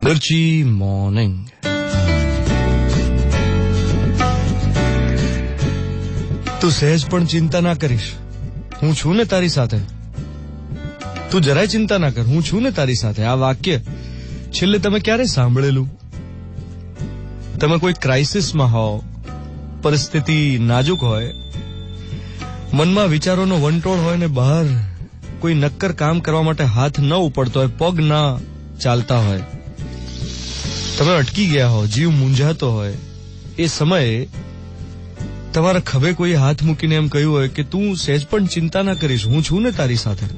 मिर्ची मॉर्निंग। તું સહેજ પણ ચિંતા ના કરીશ, હું છું ને તારી સાથે. તું જરાય ચિંતા ના કર, હું છું ને તારી સાથે. આ વાક્ય છેલ્લે તમે ક્યારે સાંભળેલું? તમે કોઈ ક્રાઇસિસમાં હો, પરિસ્થિતિ નાજુક હોય, મનમાં વિચારોનો વંટોળ હોય ને બહાર કોઈ નક્કર કામ કરવા માટે હાથ ન ઉપડતો હોય, પગ ના ચાલતા હોય, તમે અટકી ગયા હો, જીવ મૂંઝાતો હોય, એ સમયે તમારા ખભે કોઈ હાથ મૂકીને એમ કહ્યું હોય કે તું સહેજ પણ ચિંતા ના કરીશ, હું છું ને તારી સાથે.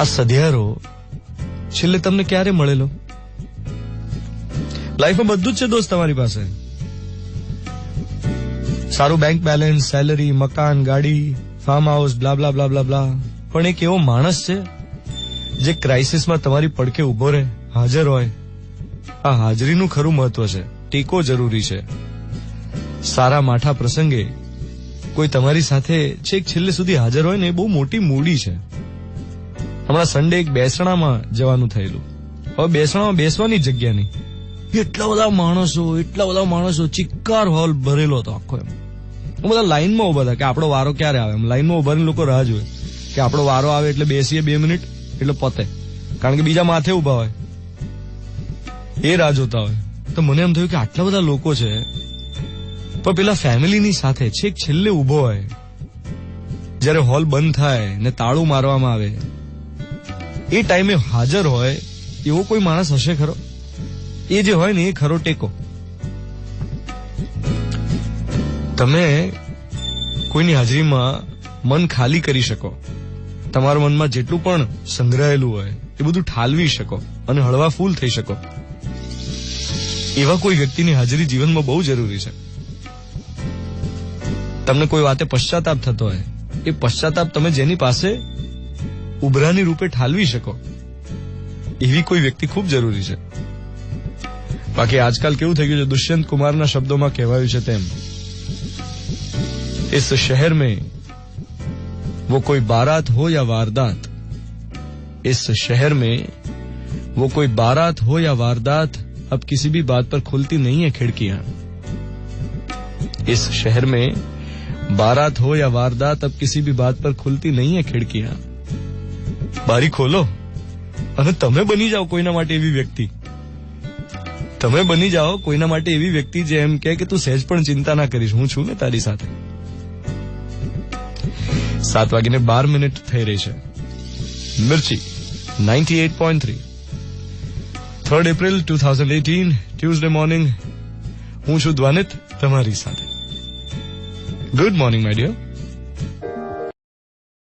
આ સધિયારો છેલ્લે તમને ક્યારે મળેલો? લાઈફમાં બધું જ છે દોસ્ત તમારી પાસે. સારું બેંક બેલેન્સ, સેલરી, મકાન, ગાડી, ફાર્મ હાઉસ, બ્લા બ્લા બ્લા બ્લા બ્લા. પણ એક એવો માણસ છે જે ક્રાઇસિસમાં તમારી પડખે ઉભો રહે, હાજર હોય. આ હાજરીનું ખરું મહત્વ છે. ટેકો જરૂરી છે. સારા માઠા પ્રસંગે કોઈ તમારી સાથે છેક છેલ્લે સુધી હાજર હોય ને એ બહુ મોટી મૂડી છે. હમણાં સન્ડે એક બેસણામાં જવાનું થયેલું. હવે બેસણામાં બેસવાની જગ્યા નહીં, એટલા બધા માણસો, ચિક્કાર હોલ ભરેલો હતો આખો. એમ બધા લાઈનમાં ઉભા હતા કે આપણો વારો ક્યારે આવે. એમ લાઈનમાં ઉભાને લોકો રાહ જોવે કે આપણો વારો આવે એટલે બેસીએ 2 મિનિટ એટલે પતે, કારણ કે બીજા માથે ઉભા હોય, એ રાહ જોતા હોય. તો મને એમ થયું કે આટલા બધા લોકો છે પણ પેલા ફેમિલીની સાથે છેક છેલ્લે ઉભો હોય, જયારે હોલ બંધ થાય ને તાળું મારવામાં આવે એ ટાઈમે હાજર હોય એવો કોઈ માણસ હશે ખરો? એ જે હોય ને એ ખરો ટેકો. તમે કોઈની હાજરીમાં મન ખાલી કરી શકો, તમારા મનમાં જેટલું પણ સંગ્રહાયેલું હોય એ બધું ઠાલવી શકો અને હળવા ફૂલ થઈ શકો. એવા કોઈ વ્યક્તિની હાજરી જીવનમાં બહુ જરૂરી છે. તમને કોઈ વાતે પશ્ચાતાપ થતો હોય, એ પશ્ચાતાપ તમે જેની પાસે ઉભરાની રૂપે ઠાલવી શકો, એવી કોઈ વ્યક્તિ ખૂબ જરૂરી છે. બાકી આજકાલ કેવું થઈ ગયું છે, દુષ્યંત કુમારના શબ્દોમાં કહેવાયું છે તેમ, इस शहर में वो कोई बारात हो या वारदात, इस शहर में वो कोई बारात हो या वारदात, अब किसी भी बात पर खुलती नहीं है खिड़कियां. इस शहर में बारात हो या वारदात, अब किसी भी बात पर खुलती नहीं है खिड़कियां. बारी खोलो અને તમે બની જાઓ કોઈના માટે એવી વ્યક્તિ. તમે બની જાઓ કોઈના માટે એવી વ્યક્તિ જે એમ કહે કે તું સહેજ પણ ચિંતા ના કરીશ, હું છું ને તારી સાથે. 7:12 થઈ રહી છે. Mirchi 98.3, 3rd April 2018, Tuesday morning. હું છું દ્વાનિત તમારી સાથે. Good morning my dear.